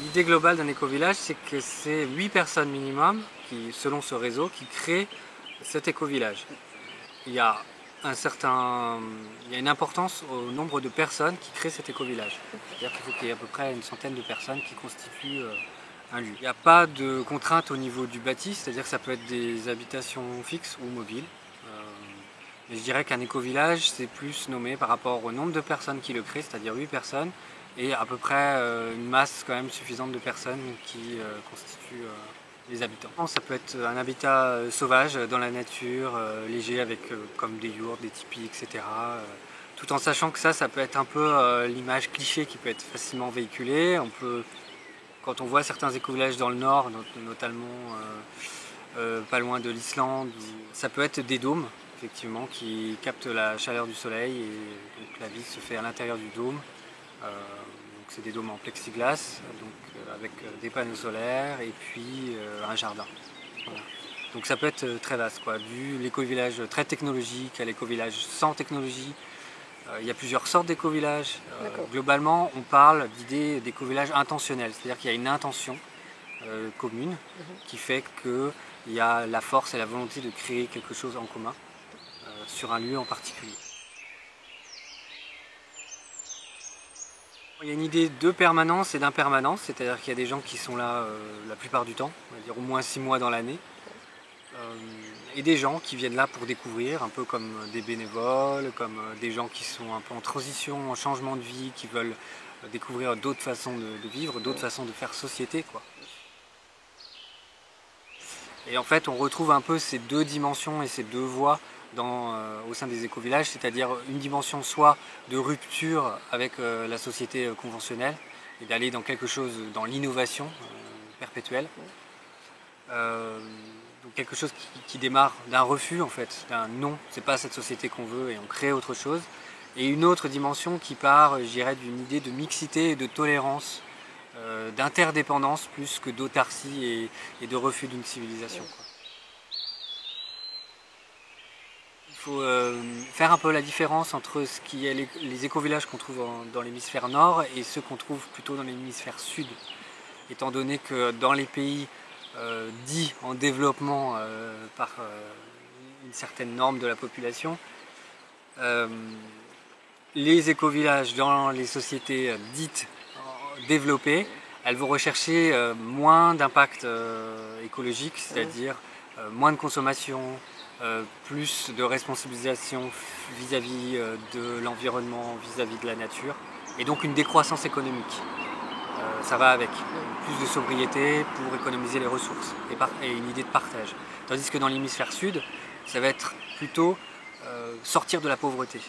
L'idée globale d'un éco-village, c'est que c'est 8 personnes minimum, selon ce réseau, qui créent cet éco-village. Il y a une importance au nombre de personnes qui créent cet éco-village. C'est-à-dire qu'il faut qu'il y ait à peu près une centaine de personnes qui constituent un lieu. Il n'y a pas de contrainte au niveau du bâti, c'est-à-dire que ça peut être des habitations fixes ou mobiles. Mais je dirais qu'un éco-village, c'est plus nommé par rapport au nombre de personnes qui le créent, c'est-à-dire 8 personnes, et à peu près une masse quand même suffisante de personnes qui constituent les habitants. Ça peut être un habitat sauvage dans la nature, léger avec comme des yourtes, des tipis, etc. Tout en sachant que ça peut être un peu l'image cliché qui peut être facilement véhiculée. Quand on voit certains éco-villages dans le nord, notamment pas loin de l'Islande, ça peut être des dômes effectivement qui captent la chaleur du soleil et donc la vie se fait à l'intérieur du dôme. Donc c'est des dômes en plexiglas, avec des panneaux solaires et puis un jardin. Voilà. Donc ça peut être très vaste, quoi. Du l'éco-village très technologique à l'éco-village sans technologie. Il y a plusieurs sortes d'éco-villages. Globalement, on parle d'idées d'éco-village intentionnel, c'est-à-dire qu'il y a une intention commune qui fait qu'il y a la force et la volonté de créer quelque chose en commun sur un lieu en particulier. Il y a une idée de permanence et d'impermanence, c'est-à-dire qu'il y a des gens qui sont là la plupart du temps, on va dire au moins 6 mois dans l'année, et des gens qui viennent là pour découvrir, un peu comme des bénévoles, comme des gens qui sont un peu en transition, en changement de vie, qui veulent découvrir d'autres façons de vivre, d'autres façons de faire société, quoi. Et en fait, on retrouve un peu ces deux dimensions et ces deux voies au sein des éco-villages, c'est-à-dire une dimension soit de rupture avec la société conventionnelle et d'aller dans quelque chose, dans l'innovation perpétuelle. Donc quelque chose qui démarre d'un refus en fait, d'un non, c'est pas cette société qu'on veut et on crée autre chose. Et une autre dimension qui part, je dirais, d'une idée de mixité et de tolérance, d'interdépendance plus que d'autarcie et de refus d'une civilisation, quoi. Il faut faire un peu la différence entre ce qui est les éco-villages qu'on trouve dans l'hémisphère nord et ceux qu'on trouve plutôt dans l'hémisphère sud. Étant donné que dans les pays dits en développement par une certaine norme de la population, les éco-villages dans les sociétés dites développées, elles vont rechercher moins d'impact écologique, c'est-à-dire moins de consommation, plus de responsabilisation vis-à-vis de l'environnement, vis-à-vis de la nature, et donc une décroissance économique. Ça va avec plus de sobriété pour économiser les ressources et une idée de partage. Tandis que dans l'hémisphère sud, ça va être plutôt sortir de la pauvreté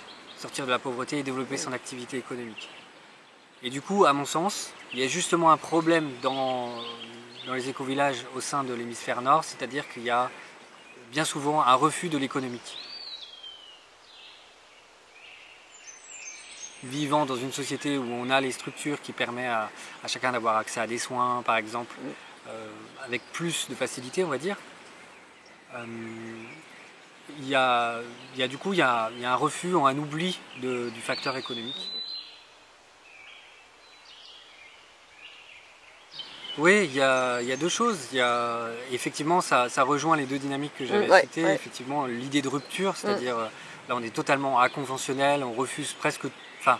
et développer son activité économique. Et du coup, à mon sens, il y a justement un problème dans les éco-villages au sein de l'hémisphère nord, c'est-à-dire qu'il y a bien souvent un refus de l'économique. Vivant dans une société où on a les structures qui permettent à chacun d'avoir accès à des soins, par exemple, avec plus de facilité, on va dire, il y a un refus, un oubli du facteur économique. Oui, il y a deux choses. Effectivement, ça rejoint les deux dynamiques que j'avais citées. Ouais. Effectivement, l'idée de rupture, c'est-à-dire là on est totalement inconventionnel, on refuse presque. Enfin,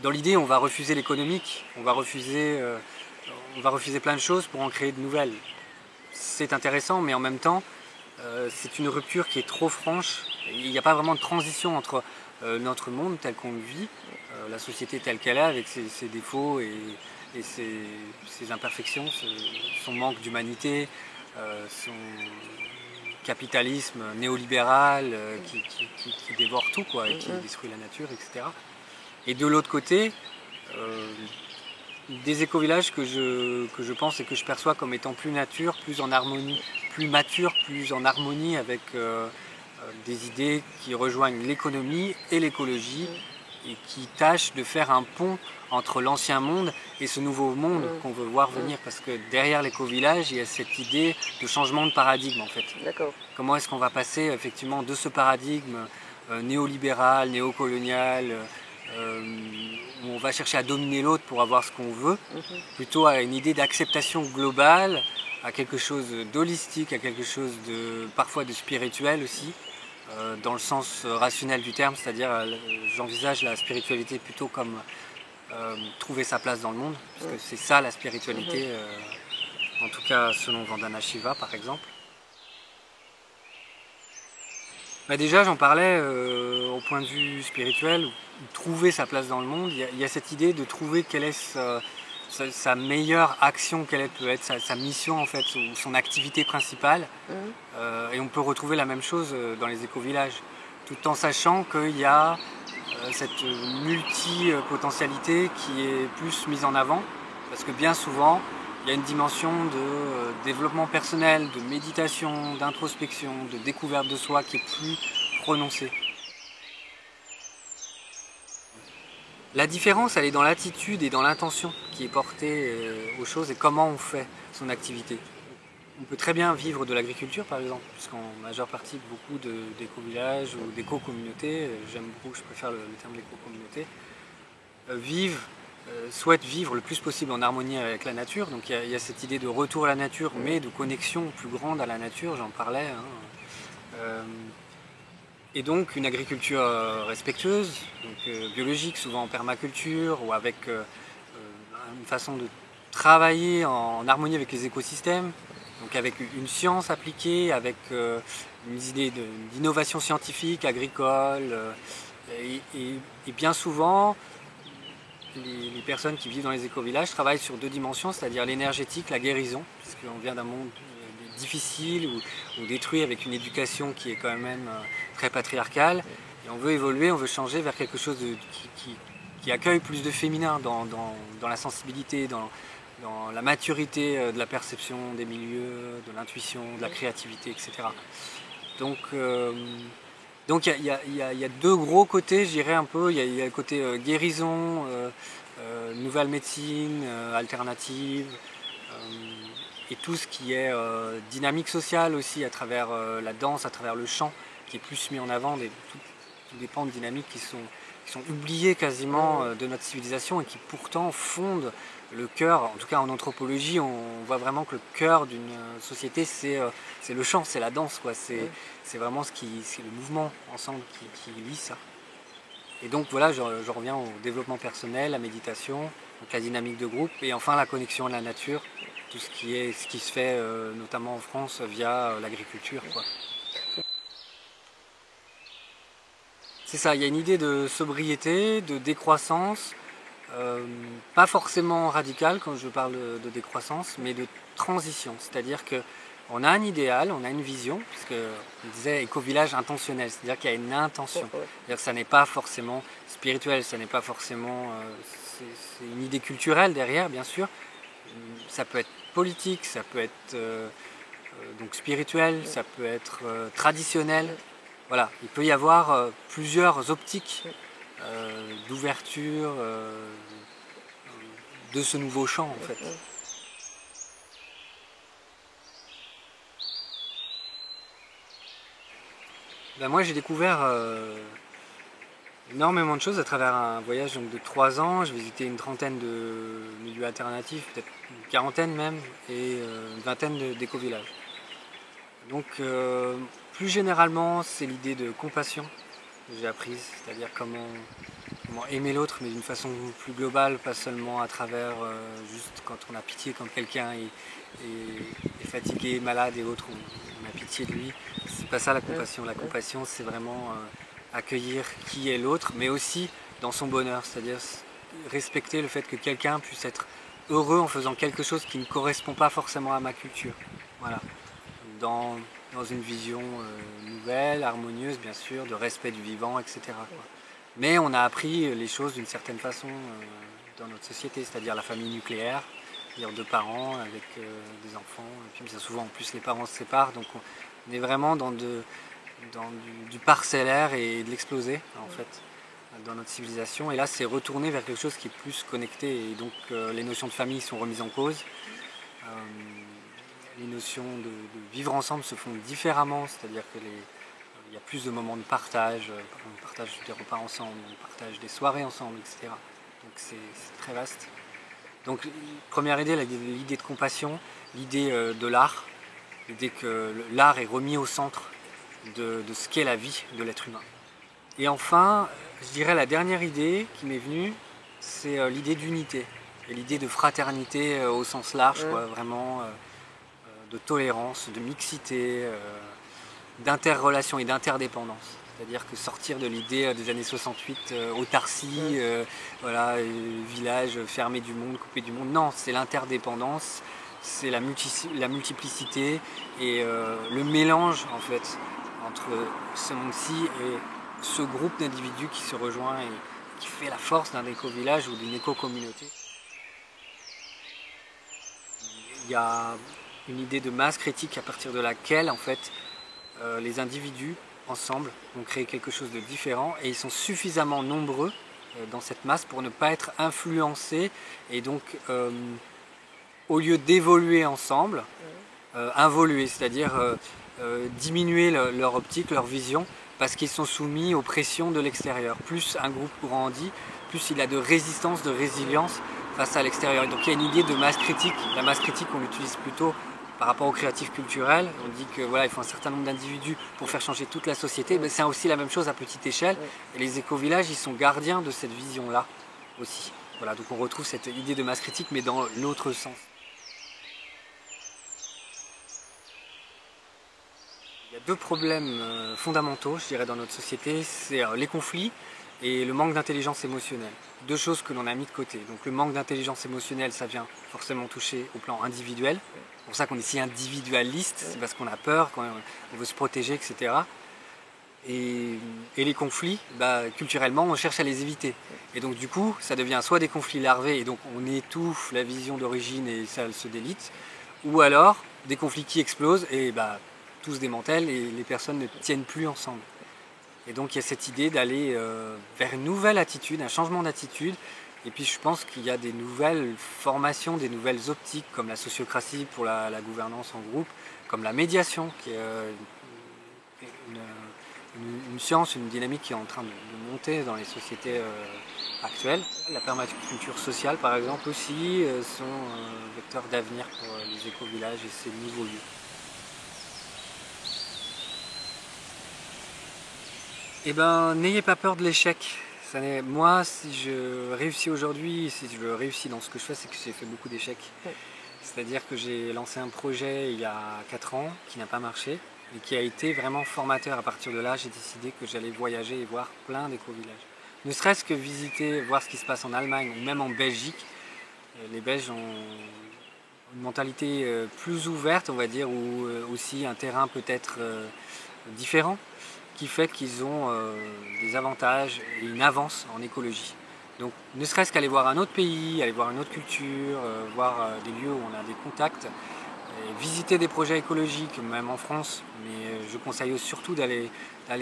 dans l'idée, on va refuser l'économique, on va refuser plein de choses pour en créer de nouvelles. C'est intéressant, mais en même temps, c'est une rupture qui est trop franche. Il n'y a pas vraiment de transition entre notre monde tel qu'on le vit, la société telle qu'elle est, avec ses défauts et ses imperfections, son manque d'humanité, son capitalisme néolibéral qui dévore tout, quoi, et qui détruit la nature, etc. Et de l'autre côté, des éco-villages que je pense et que je perçois comme étant plus nature, plus en harmonie, plus mature, plus en harmonie avec des idées qui rejoignent l'économie et l'écologie et qui tâchent de faire un pont entre l'ancien monde et ce nouveau monde qu'on veut voir venir. Parce que derrière l'éco-village, il y a cette idée de changement de paradigme en fait. D'accord. Comment est-ce qu'on va passer effectivement de ce paradigme néolibéral, néocolonial, où on va chercher à dominer l'autre pour avoir ce qu'on veut, plutôt à une idée d'acceptation globale, à quelque chose d'holistique, à quelque chose de parfois de spirituel aussi, dans le sens rationnel du terme, c'est-à-dire j'envisage la spiritualité plutôt comme trouver sa place dans le monde, parce que c'est ça la spiritualité, en tout cas selon Vandana Shiva par exemple. Bah déjà j'en parlais au point de vue spirituel, trouver sa place dans le monde, il y a cette idée de trouver quelle est sa meilleure action, peut être sa mission en fait, ou son activité principale. Et on peut retrouver la même chose dans les éco-villages, tout en sachant qu'il y a cette multi-potentialité qui est plus mise en avant, parce que bien souvent, il y a une dimension de développement personnel, de méditation, d'introspection, de découverte de soi qui est plus prononcée. La différence, elle est dans l'attitude et dans l'intention qui est portée aux choses et comment on fait son activité. On peut très bien vivre de l'agriculture par exemple, puisqu'en majeure partie beaucoup d'éco-villages ou d'éco-communautés, j'aime beaucoup, je préfère le terme d'éco-communauté, souhaitent vivre le plus possible en harmonie avec la nature. Donc il y a cette idée de retour à la nature, mais de connexion plus grande à la nature, j'en parlais. Et donc une agriculture respectueuse, donc, biologique, souvent en permaculture, ou avec une façon de travailler en harmonie avec les écosystèmes, donc avec une science appliquée, avec une idée d'innovation scientifique, agricole, et bien souvent, les personnes qui vivent dans les éco-villages travaillent sur deux dimensions, c'est-à-dire l'énergétique, la guérison, puisqu'on vient d'un monde difficile ou détruit avec une éducation qui est quand même très patriarcale. Et on veut évoluer, on veut changer vers quelque chose qui accueille plus de féminin dans la sensibilité, dans la maturité de la perception des milieux, de l'intuition, de la créativité, etc. Donc il y a deux gros côtés, je dirais un peu. Il y a le côté guérison, nouvelle médecine, alternative, et tout ce qui est dynamique sociale aussi, à travers la danse, à travers le chant, qui est plus mis en avant, tout dépend de dynamiques qui sont oubliées quasiment de notre civilisation et qui pourtant fondent le cœur. En tout cas en anthropologie, on voit vraiment que le cœur d'une société, c'est le chant, c'est la danse, quoi. C'est vraiment c'est le mouvement ensemble qui lie ça. Et donc voilà, je reviens au développement personnel, la méditation, donc la dynamique de groupe, et enfin la connexion à la nature, tout ce qui se fait notamment en France via l'agriculture, quoi. C'est ça, il y a une idée de sobriété, de décroissance, pas forcément radicale quand je parle de décroissance, mais de transition. C'est-à-dire qu'on a un idéal, on a une vision, puisqu'on disait éco-village intentionnel, c'est-à-dire qu'il y a une intention. C'est-à-dire que ça n'est pas forcément spirituel, ça n'est pas forcément... c'est une idée culturelle derrière, bien sûr. Ça peut être politique, ça peut être donc spirituel, ça peut être traditionnel. Voilà, il peut y avoir plusieurs optiques d'ouverture de ce nouveau champ en fait. Ben moi j'ai découvert énormément de choses à travers un voyage donc, de 3 ans. J'ai visité une trentaine de milieux alternatifs, peut-être une quarantaine même, et une vingtaine d'éco-villages. Donc plus généralement c'est l'idée de compassion que j'ai apprise, c'est-à-dire comment aimer l'autre mais d'une façon plus globale, pas seulement à travers juste quand on a pitié, quand quelqu'un est fatigué, malade et autres, on a pitié de lui. C'est pas ça la compassion. La compassion c'est vraiment accueillir qui est l'autre, mais aussi dans son bonheur, c'est-à-dire respecter le fait que quelqu'un puisse être heureux en faisant quelque chose qui ne correspond pas forcément à ma culture. Voilà. Dans une vision nouvelle, harmonieuse bien sûr, de respect du vivant, etc. quoi. Mais on a appris les choses d'une certaine façon dans notre société, c'est-à-dire la famille nucléaire, c'est-à-dire 2 parents avec des enfants, et puis bien souvent en plus les parents se séparent, donc on est vraiment dans du parcellaire et de l'explosé en fait dans notre civilisation, et là c'est retourné vers quelque chose qui est plus connecté, et donc les notions de famille sont remises en cause. Les notions de vivre ensemble se font différemment, c'est-à-dire qu'il y a plus de moments de partage, on partage des repas ensemble, on partage des soirées ensemble, etc. donc c'est très vaste. Donc première idée, l'idée de compassion, l'idée de l'art, l'idée que l'art est remis au centre de ce qu'est la vie de l'être humain. Et enfin, je dirais la dernière idée qui m'est venue, c'est l'idée d'unité et l'idée de fraternité au sens large, quoi, vraiment de tolérance, de mixité, d'interrelation et d'interdépendance. C'est-à-dire que sortir de l'idée des années 68, autarcie, voilà, village fermé du monde, coupé du monde. Non, c'est l'interdépendance, c'est la multiplicité et le mélange en fait entre ce monde-ci et ce groupe d'individus qui se rejoint et qui fait la force d'un éco-village ou d'une éco-communauté. Il y a une idée de masse critique à partir de laquelle en fait les individus ensemble vont créer quelque chose de différent et ils sont suffisamment nombreux dans cette masse pour ne pas être influencés et donc au lieu d'évoluer ensemble, involuer, c'est-à-dire diminuer leur optique, leur vision parce qu'ils sont soumis aux pressions de l'extérieur. Plus un groupe grandit, plus il a de résistance, de résilience face à l'extérieur. Donc il y a une idée de masse critique. La masse critique, on l'utilise plutôt par rapport au créatif culturel. On dit que voilà, il faut un certain nombre d'individus pour faire changer toute la société. Mais c'est aussi la même chose à petite échelle. Et les éco-villages, ils sont gardiens de cette vision-là aussi. Voilà, donc on retrouve cette idée de masse critique, mais dans l'autre sens. Il y a deux problèmes fondamentaux, je dirais, dans notre société. C'est les conflits et le manque d'intelligence émotionnelle. Deux choses que l'on a mis de côté. Donc le manque d'intelligence émotionnelle, ça vient forcément toucher au plan individuel. C'est pour ça qu'on est si individualiste, c'est parce qu'on a peur, qu'on veut se protéger, etc. Et les conflits, culturellement, on cherche à les éviter. Et donc du coup, ça devient soit des conflits larvés, et donc on étouffe la vision d'origine et ça se délite, ou alors des conflits qui explosent et tout se démantèle et les personnes ne tiennent plus ensemble. Et donc il y a cette idée d'aller vers une nouvelle attitude, un changement d'attitude. Et puis je pense qu'il y a des nouvelles formations, des nouvelles optiques, comme la sociocratie pour la gouvernance en groupe, comme la médiation, qui est une science, une dynamique qui est en train de monter dans les sociétés actuelles. La permaculture sociale, par exemple, aussi sont vecteurs d'avenir pour les éco-villages et ces nouveaux lieux. Eh ben, n'ayez pas peur de l'échec. Moi, si je réussis aujourd'hui, si je réussis dans ce que je fais, c'est que j'ai fait beaucoup d'échecs. C'est-à-dire que j'ai lancé un projet il y a 4 ans qui n'a pas marché et qui a été vraiment formateur. À partir de là, j'ai décidé que j'allais voyager et voir plein d'éco-villages. Ne serait-ce que visiter, voir ce qui se passe en Allemagne ou même en Belgique. Les Belges ont une mentalité plus ouverte, on va dire, ou aussi un terrain peut-être différent, qui fait qu'ils ont des avantages et une avance en écologie. Donc ne serait-ce qu'aller voir un autre pays, aller voir une autre culture, voir des lieux où on a des contacts, visiter des projets écologiques, même en France, mais je conseille surtout d'aller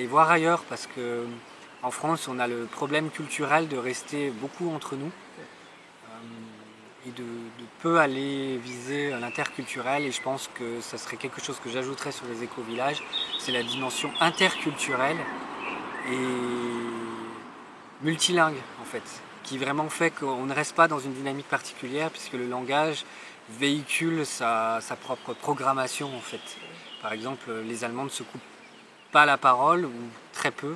voir ailleurs parce qu'en France on a le problème culturel de rester beaucoup entre nous et de peu aller viser l'interculturel, et je pense que ça serait quelque chose que j'ajouterais sur les éco-villages, c'est la dimension interculturelle et multilingue en fait, qui vraiment fait qu'on ne reste pas dans une dynamique particulière puisque le langage véhicule sa propre programmation en fait. Par exemple, les Allemands ne se coupent pas la parole ou très peu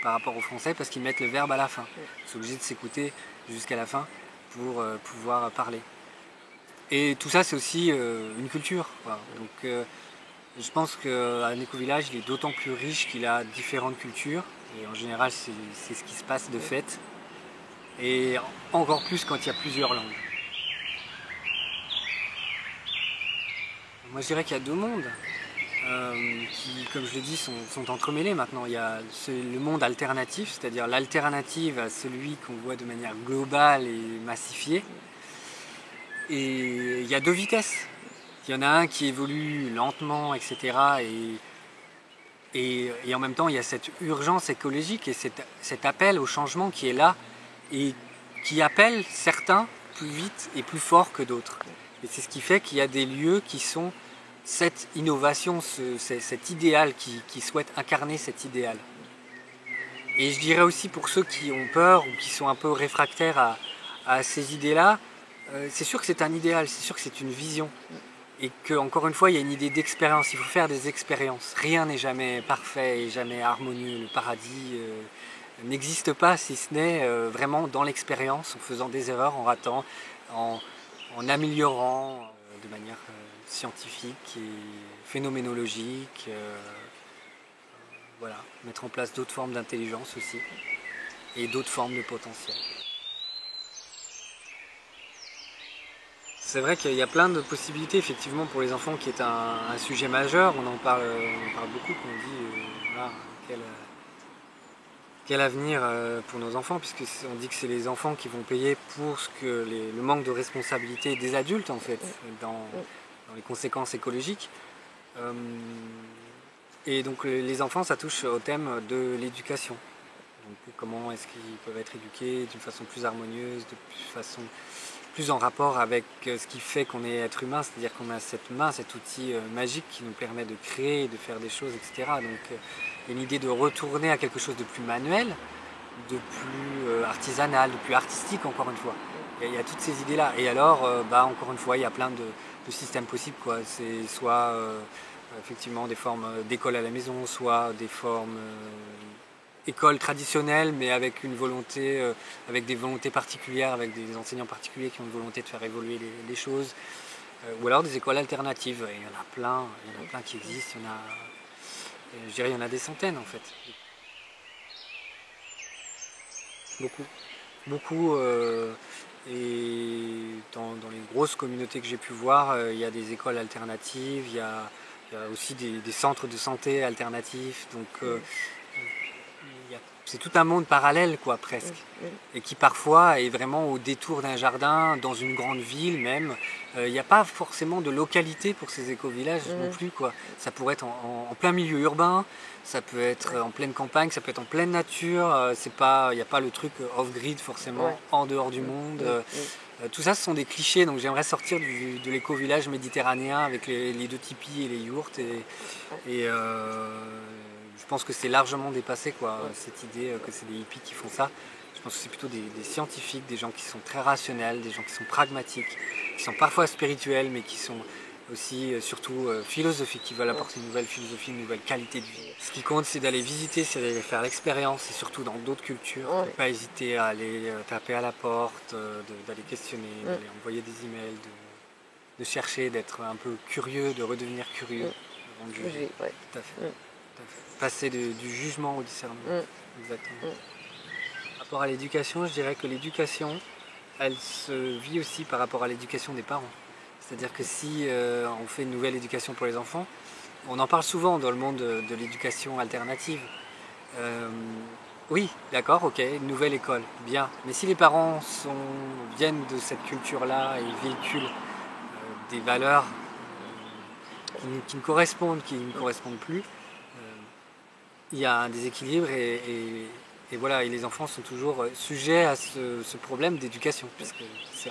par rapport aux Français parce qu'ils mettent le verbe à la fin. Ils sont obligés de s'écouter jusqu'à la fin pour pouvoir parler. Et tout ça, c'est aussi une culture, quoi. Donc je pense qu'un éco-village, il est d'autant plus riche qu'il a différentes cultures. Et en général, c'est ce qui se passe de fait. Et encore plus quand il y a plusieurs langues. Moi, je dirais qu'il y a deux mondes qui, comme je l'ai dit, sont entremêlés maintenant. Il y a le monde alternatif, c'est-à-dire l'alternative à celui qu'on voit de manière globale et massifiée. Et il y a deux vitesses. Il y en a un qui évolue lentement, etc. Et en même temps, il y a cette urgence écologique et cet appel au changement qui est là et qui appelle certains plus vite et plus fort que d'autres. Et c'est ce qui fait qu'il y a des lieux qui sont cette innovation, cet idéal, qui souhaite incarner cet idéal. Et je dirais aussi pour ceux qui ont peur ou qui sont un peu réfractaires à ces idées-là, c'est sûr que c'est un idéal, c'est sûr que c'est une vision. Et qu'encore une fois, il y a une idée d'expérience, il faut faire des expériences. Rien n'est jamais parfait et jamais harmonieux. Le paradis n'existe pas si ce n'est vraiment dans l'expérience, en faisant des erreurs, en ratant, en améliorant de manière scientifique et phénoménologique. Voilà, mettre en place d'autres formes d'intelligence aussi et d'autres formes de potentiel. C'est vrai qu'il y a plein de possibilités effectivement pour les enfants qui est un sujet majeur. On en parle beaucoup, qu'on dit voilà, quel avenir pour nos enfants, puisqu'on dit que c'est les enfants qui vont payer pour le manque de responsabilité des adultes en fait, dans les conséquences écologiques. Et donc les enfants, ça touche au thème de l'éducation. Donc comment est-ce qu'ils peuvent être éduqués d'une façon plus harmonieuse, de façon plus en rapport avec ce qui fait qu'on est être humain, c'est-à-dire qu'on a cette main, cet outil magique qui nous permet de créer, de faire des choses, etc. Donc il y a une idée de retourner à quelque chose de plus manuel, de plus artisanal, de plus artistique encore une fois. Il y a toutes ces idées-là. Et alors, encore une fois, il y a plein de systèmes possibles, quoi. C'est soit effectivement des formes d'école à la maison, soit des formes école traditionnelle, mais avec une volonté, avec des volontés particulières, avec des enseignants particuliers qui ont une volonté de faire évoluer les choses, ou alors des écoles alternatives. Et il y en a plein qui existent. Je dirais, il y en a des centaines en fait. Beaucoup. Et dans les grosses communautés que j'ai pu voir, il y a des écoles alternatives, il y a aussi des centres de santé alternatifs. Donc c'est tout un monde parallèle, quoi, presque. Et qui parfois est vraiment au détour d'un jardin, dans une grande ville même. Il n'y a pas forcément de localité pour ces éco-villages non plus, quoi. Ça pourrait être en plein milieu urbain, ça peut être en pleine campagne, ça peut être en pleine nature. Il n'y a pas le truc off-grid forcément, en dehors du monde. Tout ça, ce sont des clichés, donc j'aimerais sortir de l'éco-village méditerranéen avec les deux tipis et les yourtes. Je pense que c'est largement dépassé, quoi, cette idée que c'est des hippies qui font ça. Je pense que c'est plutôt des scientifiques, des gens qui sont très rationnels, des gens qui sont pragmatiques, qui sont parfois spirituels, mais qui sont aussi surtout philosophiques, qui veulent apporter une nouvelle philosophie, une nouvelle qualité de vie. Ce qui compte, c'est d'aller visiter, c'est d'aller faire l'expérience, et surtout dans d'autres cultures, de ne pas hésiter à aller taper à la porte, d'aller questionner, d'aller envoyer des emails, de chercher, d'être un peu curieux, de redevenir curieux avant de juger. Tout à fait. Passer du jugement au discernement. Exactement. Par rapport à l'éducation, je dirais que l'éducation, elle se vit aussi par rapport à l'éducation des parents. C'est-à-dire que si on fait une nouvelle éducation pour les enfants, on en parle souvent dans le monde de l'éducation alternative. Oui, d'accord, ok, une nouvelle école, bien. Mais si les parents viennent de cette culture-là et véhiculent des valeurs qui ne correspondent plus, il y a un déséquilibre et voilà, et les enfants sont toujours sujets à ce problème d'éducation, puisque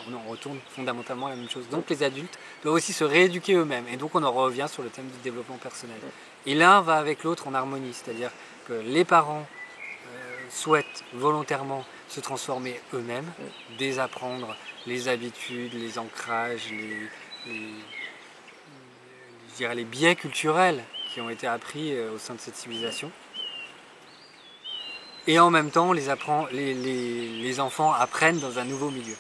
on en retourne fondamentalement à la même chose. Donc les adultes doivent aussi se rééduquer eux-mêmes, et donc on en revient sur le thème du développement personnel. Et l'un va avec l'autre en harmonie, c'est-à-dire que les parents souhaitent volontairement se transformer eux-mêmes, désapprendre les habitudes, les ancrages, je dirais les biais culturels qui ont été appris au sein de cette civilisation. Et en même temps, les enfants apprennent dans un nouveau milieu.